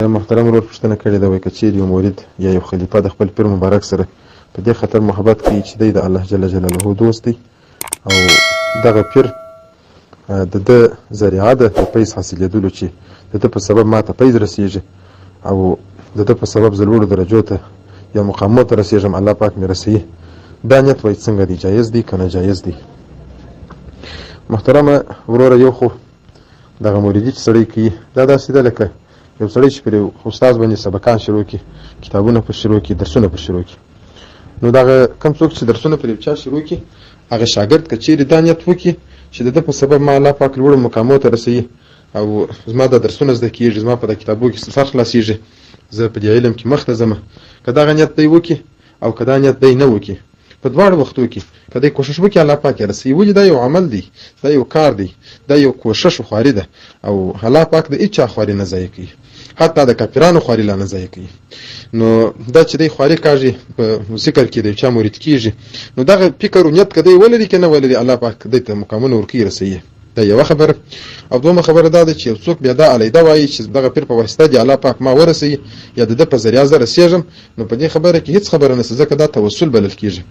محترم ورور پوښتنه کړې ده، وایي که چیرې یو مورید یا یو خلیفه د خپل پیر مبارک سره په دې خاطر محبت کوي چې دی د الله جل جلاله دوست دی او دغه پیر د ده ذریعه ده د فیض حاصلېدلو، چې د ده په سبب ما ته فیض رسېږي او د ده په سبب زه لوړو درجو ته یا مقامو ته رسېږم، الله پاک مې رسوي. دا نیت وایي څنګه دی، جایز دی که ناجایز دی؟ محترمه وروره، یو خو دغه مریدي چې سړی کوي دا داسې ده لکه یو سړی چې پر یو استاد باندې سبقان شروع کړي، کتابونه پر شروع کړي، درسونه پر شروع کړي. نو دغه کوم څوک چې درسونه پر یو چا شروع کړي، هغه شاګرد که چیرې دا نیت وکړي چې د ده په سبب ما الله پاک لوړو مقامو ته رسوي او زما دا درسونه زده کېږي، زما په د کتابو کې سفر خلاصېږي، زه په دې علم کې مخ ته ځم، که دغه نیت دی وکړي او که دا نیت دی نه وکړي، په دواړو وختو کې که دی کوشش وکړي الله پاک یې رسوي. ولې دا یو عمل دی، دا یو کار دی، دا یو کوشش خواري ده او الله پاک د هېچا خواري نه ضایع کوي، حتی د کافرانو خواري لا نه ضایع کوي. نو دا چې دی خواري کاږي په ذکر کې د چا مرید کېږي، نو دغه فکر او نیت که دی ولري که نه ولري، الله پاک دی ته مقامونه ورکوي، رسوي. دا یوه خبره. او دویمه خبره دا ده چې یو څوک بیا دا علیده وایي چې دغه پیر په واسطه دې الله پاک ما ورسوي یا د ده په ذریعه زه رسېږم، نو په دې خبره کې هېڅ خبره نشته، ځکه دا توسل بلل کېږي.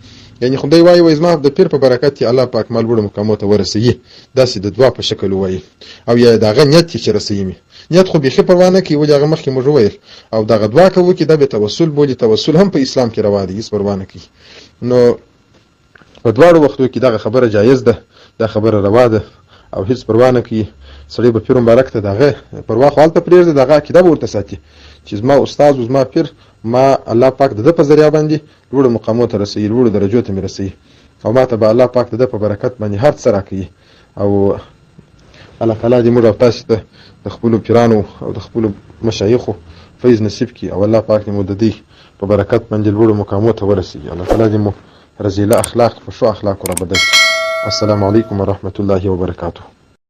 یعنې خدای وایي زما د پیر په برکت الله پاک ما لوړو مقامو ته ورسوي، داسې د دعا په شکل وایي. او یا د هغه نیت چې رسوي مې نیت خو بیخي پروا نه کوي، ولې هغه مخکې موږ وویل. او دغه دعا کوو چې دا به توسل بولي، توسل هم په اسلام کې روا دی، هېڅ پروا نه کوي. نو په دواړو وختو کې دغه خبره جایز ده، دا خبره روا ده او هېڅ پروا نه کوي. سړی به پیر مبارک ته دغه پروا خو هلته پرېږدي، دغه عقیده به ورته ساتي چې زما استاد و زما پیر ما الله پاک د ده په ذریعه باندې لوړو مقامو ته رسوي، لوړو درجو ته مې رسوي، او ما ته به الله پاک د ده په برکت باندې هر څه راکوي. او الله تعالی دې موږ او تاسې ته د خپلو پیرانو او د خپلو مشایخو فیض نصیب کړي، او الله پاک دې مو د دوی په برکت باندې لوړو مقامو ته ورسوي. الله تعالی دې مو رزیله اخلاق په ښو اخلاقو را بدل کړي. السلام علیکم ورحمة الله وبرکاته.